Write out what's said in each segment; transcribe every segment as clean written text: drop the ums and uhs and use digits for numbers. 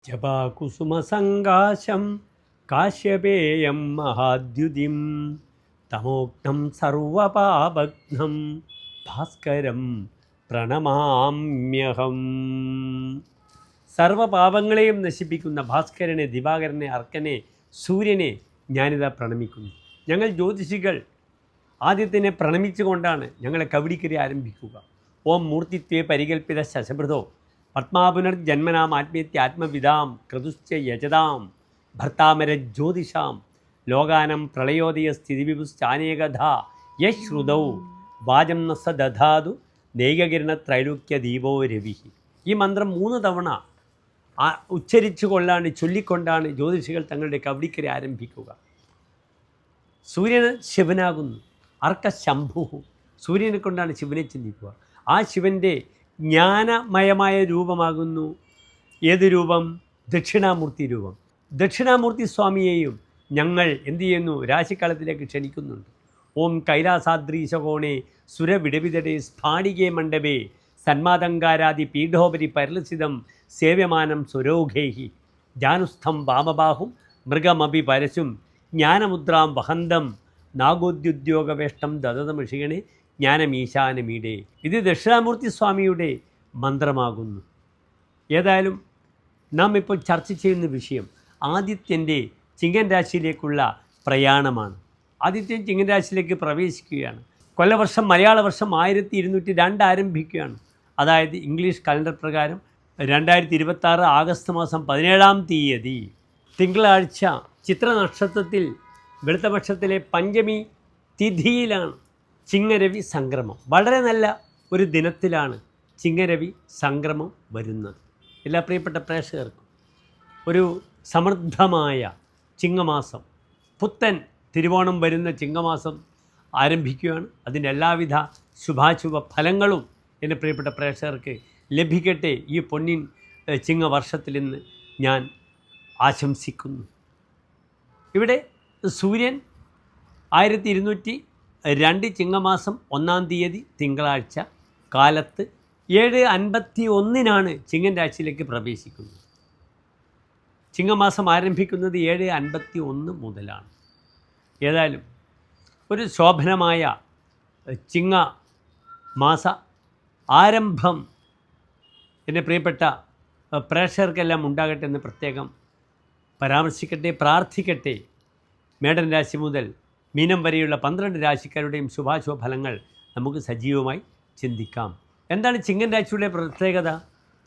ജപാകുസുമസങ്കാശം കാശ്യപേയം മഹാദ്യുതിം തമോഗ്നം സർവപാപഘ്നം ഭാസ്കരം പ്രണമാമ്യഹം. സർവപാപങ്ങളെയും നശിപ്പിക്കുന്ന ഭാസ്കരനെ, ദിവാകരനെ, അർക്കനെ, സൂര്യനെ ഞാനിതാ പ്രണമിക്കുന്നു. ഞങ്ങൾ ജ്യോതിഷികൾ ആദ്യത്തിനെ പ്രണമിച്ചുകൊണ്ടാണ് ഞങ്ങളെ കവടിക്കരി ആരംഭിക്കുക. ഓം മൂർത്തിത്വേ പരികൽപ്പിത ശശഭൃതോ പത്മാപുനർജന്മനാം ആത്മീയത്യാത്മവിദാം ക്രതുശ്ച യജതാം ഭർത്താമര ജ്യോതിഷാം ലോകാനം പ്രളയോദയ സ്ഥിതിവിപുശ്ചാനേകഥ യശ്രുതൗ വാചം ന സ ദധാതു നൈകകിരണ ത്രൈലോക്യ ദീപോ രവി. ഈ മന്ത്രം 3 തവണ ഉച്ചരിച്ചു കൊണ്ടാണ്, ചൊല്ലിക്കൊണ്ടാണ് ജ്യോതിഷികൾ തങ്ങളുടെ കവടിക്കര ആരംഭിക്കുക. സൂര്യന് ശിവനാകുന്നു. അർക്ക ശംഭു, സൂര്യനെ കൊണ്ടാണ് ശിവനെ ചിന്തിക്കുക. ആ ശിവൻ്റെ ജ്ഞാനമയമായ രൂപമാകുന്നു ഏത് രൂപം? ദക്ഷിണാമൂർത്തി രൂപം. ദക്ഷിണാമൂർത്തി സ്വാമിയെയും ഞങ്ങൾ എന്തു ചെയ്യുന്നു? രാശിക്കാലത്തിലേക്ക് ക്ഷണിക്കുന്നുണ്ട്. ഓം കൈലാസാദ്രീശകോണേ സുരവിടവിതടേ സ്ഫാടികേ മണ്ഡപേ സന്മാതങ്കാരാദി പീഠോപരി പരിലസിതം സേവ്യമാനം സുരോഘേഹി ജാനുസ്ഥം വാമബാഹും മൃഗമഭി പരശും ജ്ഞാനമുദ്രാം വഹന്തം നാഗോദ്യുദ്യോഗവേഷ്ടം ദദതമിഷികണേ ജ്ഞാനമീശാനമീടേ. ഇത് ദക്ഷിണാമൂർത്തി സ്വാമിയുടെ മന്ത്രമാകുന്നു. ഏതായാലും നാം ഇപ്പോൾ ചർച്ച ചെയ്യുന്ന വിഷയം ആദിത്യൻ്റെ ചിങ്ങൻ രാശിയിലേക്കുള്ള പ്രയാണമാണ്. ആദിത്യൻ ചിങ്ങൻ രാശിയിലേക്ക് പ്രവേശിക്കുകയാണ്. കൊല്ലവർഷം മലയാള വർഷം 1202 ആരംഭിക്കുകയാണ്. അതായത് ഇംഗ്ലീഷ് കലണ്ടർ പ്രകാരം 2026 ആഗസ്റ്റ് മാസം 17-ാം തീയതി തിങ്കളാഴ്ച ചിത്ര നക്ഷത്രത്തിൽ വെളുത്തപക്ഷത്തിലെ പഞ്ചമി തിഥിയിലാണ് ചിങ്ങരവി സംക്രമം. വളരെ നല്ല ഒരു ദിനത്തിലാണ് ചിങ്ങരവി സംക്രമം വരുന്നത്. എല്ലാ പ്രിയപ്പെട്ട പ്രേക്ഷകർക്കും ഒരു സമൃദ്ധമായ ചിങ്ങമാസം, പുത്തൻ തിരുവോണം വരുന്ന ചിങ്ങമാസം ആരംഭിക്കുകയാണ്. അതിൻ്റെ എല്ലാവിധ ശുഭാശുഭ ഫലങ്ങളും എൻ്റെ പ്രിയപ്പെട്ട പ്രേക്ഷകർക്ക് ലഭിക്കട്ടെ ഈ പൊന്നിൻ ചിങ്ങവർഷത്തിൽ നിന്ന് ഞാൻ ആശംസിക്കുന്നു. ഇവിടെ സൂര്യൻ 1202 ചിങ്ങമാസം 1-ാം തീയതി തിങ്കളാഴ്ച കാലത്ത് 7:51 ചിങ്ങൻ രാശിയിലേക്ക് പ്രവേശിക്കുന്നത്. ചിങ്ങമാസം ആരംഭിക്കുന്നത് 7:51 മുതലാണ്. ഏതായാലും ഒരു ശോഭനമായ ചിങ്ങമാസ ആരംഭം എൻ്റെ പ്രിയപ്പെട്ട പ്രേക്ഷകർക്കെല്ലാം ഉണ്ടാകട്ടെ എന്ന് പ്രത്യേകം പരാമർശിക്കട്ടെ, പ്രാർത്ഥിക്കട്ടെ. മേടൻ രാശി മുതൽ മീനം വരെയുള്ള 12 രാശിക്കാരുടെയും ശുഭാശുഭ ഫലങ്ങൾ നമുക്ക് സജീവമായി ചിന്തിക്കാം. എന്താണ് ചിങ്ങൻ രാശിയുടെ പ്രത്യേകത?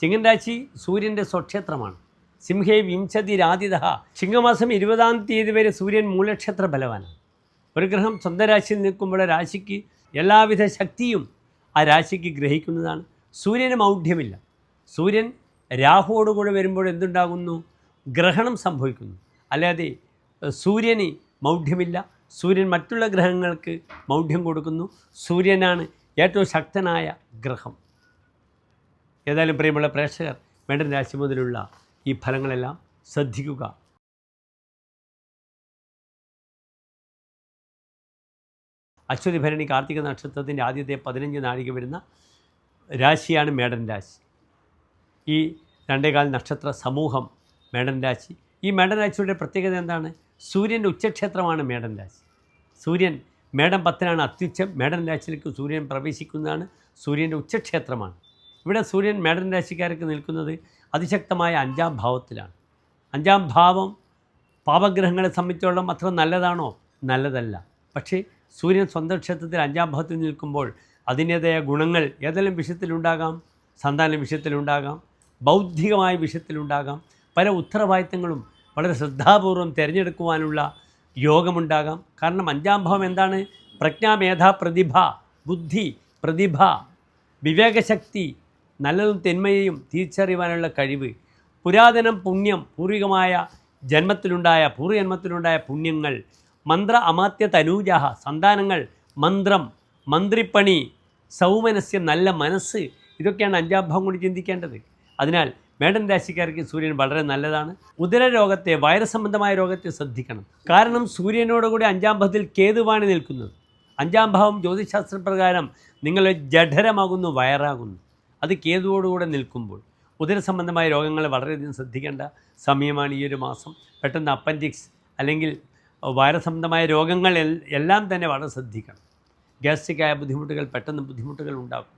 ചിങ്ങൻ രാശി സൂര്യൻ്റെ സ്വക്ഷേത്രമാണ്. സിംഹേ വിംശതി രാതിത. ചിങ്ങമാസം 20-ാം തീയതി വരെ സൂര്യൻ മൂലക്ഷേത്ര ബലവാനാണ്. ഒരു ഗ്രഹം സ്വന്തം രാശിയിൽ നിൽക്കുമ്പോൾ രാശിക്ക് എല്ലാവിധ ശക്തിയും ആ രാശിക്ക് ഗ്രഹിക്കുന്നതാണ്. സൂര്യന് മൗഢ്യമില്ല. സൂര്യൻ രാഹുവോടുകൂടെ വരുമ്പോൾ എന്തുണ്ടാകുന്നു? ഗ്രഹണം സംഭവിക്കുന്നു. അല്ലാതെ സൂര്യന് മൗഢ്യമില്ല. സൂര്യൻ മറ്റുള്ള ഗ്രഹങ്ങൾക്ക് മൗഢ്യം കൊടുക്കുന്നു. സൂര്യനാണ് ഏറ്റവും ശക്തനായ ഗ്രഹം. ഏതായാലും പ്രിയമുള്ള പ്രേക്ഷകർ, മേടൻ രാശി മുതലുള്ള ഈ ഫലങ്ങളെല്ലാം ശ്രദ്ധിക്കുക. അശ്വതി ഭരണി കാർത്തിക നക്ഷത്രത്തിൻ്റെ ആദ്യത്തെ 15 നാഴിക വരുന്ന രാശിയാണ് മേടൻ രാശി. ഈ 2.25 നക്ഷത്ര സമൂഹം മേടൻ രാശി. ഈ മേടൻ രാശിയുടെ പ്രത്യേകത എന്താണ്? സൂര്യൻ്റെ ഉച്ചക്ഷേത്രമാണ് മേടൻ രാശി. സൂര്യൻ മേടം 10-നാണ് അത്യുച്ചം. മേടൻ രാശിയിലേക്ക് സൂര്യൻ പ്രവേശിക്കുന്നതാണ് സൂര്യൻ്റെ ഉച്ചക്ഷേത്രമാണ്. ഇവിടെ സൂര്യൻ മേടൻ രാശിക്കാർക്ക് നിൽക്കുന്നത് അതിശക്തമായ 5-ാം ഭാവത്തിലാണ്. 5-ാം ഭാവം പാപഗ്രഹങ്ങളെ സംബന്ധിച്ചോളം അത്ര നല്ലതാണോ? നല്ലതല്ല. പക്ഷേ സൂര്യൻ സ്വന്തം ക്ഷേത്രത്തിൽ 5-ാം ഭാവത്തിൽ നിൽക്കുമ്പോൾ അതിൻ്റേതായ ഗുണങ്ങൾ ഏതെല്ലാം വിഷയത്തിലുണ്ടാകാം. സന്താന വിഷയത്തിലുണ്ടാകാം, ബൗദ്ധികമായ വിഷയത്തിലുണ്ടാകാം. പല ഉത്തരവാദിത്തങ്ങളും വളരെ ശ്രദ്ധാപൂർവം തിരഞ്ഞെടുക്കുവാനുള്ള യോഗമുണ്ടാകാം. കാരണം 5-ാം ഭാവം എന്താണ്? പ്രജ്ഞ, മേധ, പ്രതിഭ, ബുദ്ധി, പ്രതിഭ, വിവേകശക്തി, നല്ലതും തിന്മയെയും തിരിച്ചറിയുവാനുള്ള കഴിവ്, പുരാതനം പുണ്യം, പൂർവികമായ പൂർവ്വജന്മത്തിലുണ്ടായ പുണ്യങ്ങൾ, മന്ത്ര അമാത്യ തനൂജാഹ, സന്താനങ്ങൾ, മന്ത്രം, മന്ത്രിപ്പണി, സൗമനസ്യം, നല്ല മനസ്സ്, ഇതൊക്കെയാണ് 5-ാം ഭാവം കൊണ്ട് ചിന്തിക്കേണ്ടത്. അതിനാൽ മേടൻ രാശിക്കാർക്ക് സൂര്യൻ വളരെ നല്ലതാണ്. ഉദരരോഗത്തെ, വൈറസ് സംബന്ധമായ രോഗത്തെ ശ്രദ്ധിക്കണം. കാരണം സൂര്യനോടുകൂടി 5-ാം ഭാവത്തിൽ കേതുവാണ് നിൽക്കുന്നത്. 5-ാം ഭാവം ജ്യോതിശാസ്ത്രപ്രകാരം നിങ്ങളുടെ ജഠരമാകുന്നു, വയറാകുന്നു. അത് കേതുവോടുകൂടെ നിൽക്കുമ്പോൾ ഉദര സംബന്ധമായ രോഗങ്ങൾ വളരെയധികം ശ്രദ്ധിക്കേണ്ട സമയമാണ് ഈ ഒരു മാസം. പെട്ടെന്ന് അപ്പൻഡിക്സ് അല്ലെങ്കിൽ വയറസംബന്ധമായ രോഗങ്ങൾ എല്ലാം തന്നെ വളരെ ശ്രദ്ധിക്കണം. ഗ്യാസ്ട്രിക്കായ ബുദ്ധിമുട്ടുകൾ, പെട്ടെന്ന് ബുദ്ധിമുട്ടുകൾ ഉണ്ടാകും.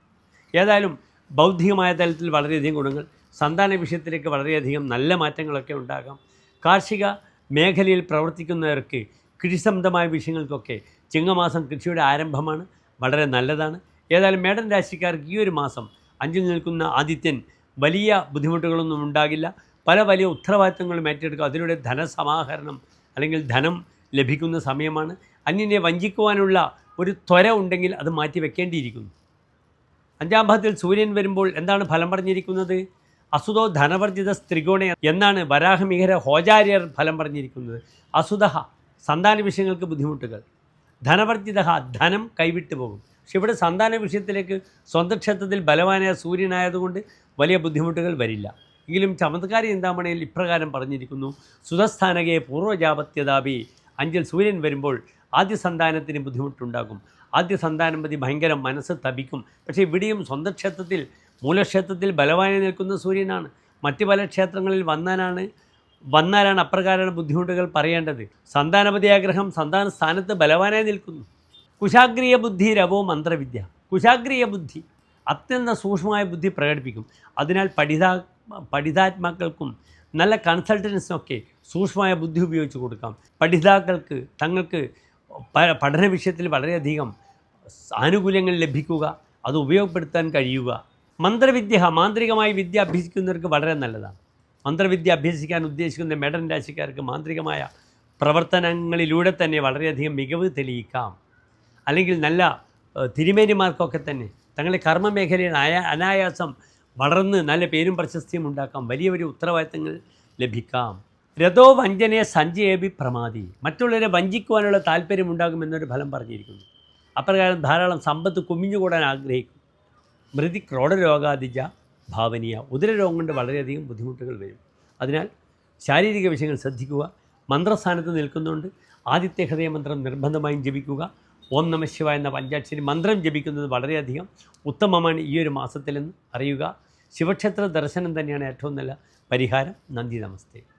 ഏതായാലും ബൗദ്ധികമായ തലത്തിൽ വളരെയധികം ഗുണങ്ങൾ, സന്താന വിഷയത്തിലേക്ക് വളരെയധികം നല്ല മാറ്റങ്ങളൊക്കെ ഉണ്ടാകാം. കാർഷിക മേഖലയിൽ പ്രവർത്തിക്കുന്നവർക്ക് കൃഷിസംബന്ധമായ വിഷയങ്ങൾക്കൊക്കെ ചിങ്ങമാസം കൃഷിയുടെ ആരംഭമാണ്, വളരെ നല്ലതാണ്. ഏതായാലും മേടൻ രാശിക്കാർക്ക് ഈ ഒരു മാസം 5-ൽ നിൽക്കുന്ന ആദിത്യൻ വലിയ ബുദ്ധിമുട്ടുകളൊന്നും ഉണ്ടാകില്ല. പല വലിയ ഉത്തരവാദിത്തങ്ങളും ഏറ്റെടുക്കുക, അതിലൂടെ ധനസമാഹരണം അല്ലെങ്കിൽ ധനം ലഭിക്കുന്ന സമയമാണ്. അന്യനെ വഞ്ചിക്കുവാനുള്ള ഒരു ത്വര ഉണ്ടെങ്കിൽ അത് മാറ്റി വെക്കേണ്ടിയിരിക്കുന്നു. 5-ാം ഭാവത്തിൽ സൂര്യൻ വരുമ്പോൾ എന്താണ് ഫലം പറഞ്ഞിരിക്കുന്നത്? അസുതോ ധനവർജിത സ്ത്രികോണ എന്നാണ് വരാഹമിഹര ഹോചാര്യർ ഫലം പറഞ്ഞിരിക്കുന്നത്. അസുതഹ സന്താന വിഷയങ്ങൾക്ക് ബുദ്ധിമുട്ടുകൾ, ധനവർജിത ധനം കൈവിട്ടു പോകും. പക്ഷെ ഇവിടെ സന്താന വിഷയത്തിലേക്ക് സ്വന്തം ക്ഷേത്രത്തിൽ ബലവാനായ സൂര്യനായതുകൊണ്ട് വലിയ ബുദ്ധിമുട്ടുകൾ വരില്ല. എങ്കിലും ചമത്കാരി ചിന്താമണിയിൽ ഇപ്രകാരം പറഞ്ഞിരിക്കുന്നു: സുതസ്ഥാനകയെ പൂർവ്വജാപത്യതാപി. 5-ൽ സൂര്യൻ വരുമ്പോൾ ആദ്യ സന്താനത്തിന് ബുദ്ധിമുട്ടുണ്ടാകും. ആദ്യ സന്താനം പ്രതി ഭയങ്കര മനസ്സ് തപിക്കും. പക്ഷേ ഇവിടെയും സ്വന്തം ക്ഷേത്രത്തിൽ, മൂലക്ഷേത്രത്തിൽ ബലവാനായി നിൽക്കുന്ന സൂര്യനാണ്. മറ്റ് പല ക്ഷേത്രങ്ങളിൽ വന്നാലാണ് അപ്രകാരമാണ് ബുദ്ധിമുട്ടുകൾ പറയേണ്ടത്. സന്താനപതിയായ ഗ്രഹം സന്താന സ്ഥാനത്ത് ബലവാനായി നിൽക്കുന്നു. കുശാഗ്രീയ ബുദ്ധി രവോ മന്ത്രവിദ്യ. കുശാഗ്രീയ ബുദ്ധി അത്യന്തം സൂക്ഷ്മമായ ബുദ്ധി പ്രകടിപ്പിക്കും. അതിനാൽ പഠിതാത്മാക്കൾക്കും നല്ല കൺസൾട്ടൻസിനൊക്കെ സൂക്ഷ്മമായ ബുദ്ധി ഉപയോഗിച്ച് കൊടുക്കാം. പഠിതാക്കൾക്ക് തങ്ങൾക്ക് പഠന വിഷയത്തിൽ വളരെയധികം ആനുകൂല്യങ്ങൾ ലഭിക്കുക, അത് ഉപയോഗപ്പെടുത്താൻ കഴിയുക. മന്ത്രവിദ്യ, മാന്ത്രികമായ വിദ്യ അഭ്യസിക്കുന്നവർക്ക് വളരെ നല്ലതാണ്. മന്ത്രവിദ്യ അഭ്യസിക്കാൻ ഉദ്ദേശിക്കുന്ന മേടൻ രാശിക്കാർക്ക് മാന്ത്രികമായ പ്രവർത്തനങ്ങളിലൂടെ തന്നെ വളരെയധികം മികവ് തെളിയിക്കാം. അല്ലെങ്കിൽ നല്ല തിരുമേനിമാർക്കൊക്കെ തന്നെ തങ്ങളുടെ കർമ്മമേഖലയിൽ അനായാസം വളർന്ന് നല്ല പേരും പ്രശസ്തിയും ഉണ്ടാക്കാം. വലിയ വലിയ ഉത്തരവാദിത്തങ്ങൾ ലഭിക്കാം. രഥോ വഞ്ചനയെ സഞ്ചയേബി പ്രമാദി. മറ്റുള്ളവരെ വഞ്ചിക്കുവാനുള്ള താല്പര്യമുണ്ടാകുമെന്നൊരു ഫലം പറഞ്ഞിരിക്കുന്നു. അപ്രകാരം ധാരാളം സമ്പത്ത് കുമിഞ്ഞുകൂടാൻ ആഗ്രഹിക്കും. മൃതി ക്രോഡരോഗാദിജ ഭാവനീയ. ഉദരരോഗം കൊണ്ട് വളരെയധികം ബുദ്ധിമുട്ടുകൾ വരും. അതിനാൽ ശാരീരിക വിഷയങ്ങൾ ശ്രദ്ധിക്കുക. മന്ത്രസ്ഥാനത്ത് നിൽക്കുന്നുണ്ട്. ആദിത്യ ഹൃദയ മന്ത്രം നിർബന്ധമായും ജപിക്കുക. ഓം നമഃ ശിവായ എന്ന പഞ്ചാക്ഷരി മന്ത്രം ജപിക്കുന്നത് വളരെയധികം ഉത്തമമാണ് ഈ ഒരു മാസത്തിലെന്ന് അറിയുക. ശിവക്ഷേത്ര ദർശനം തന്നെയാണ് ഏറ്റവും നല്ല പരിഹാരം. നന്ദി, നമസ്തേ.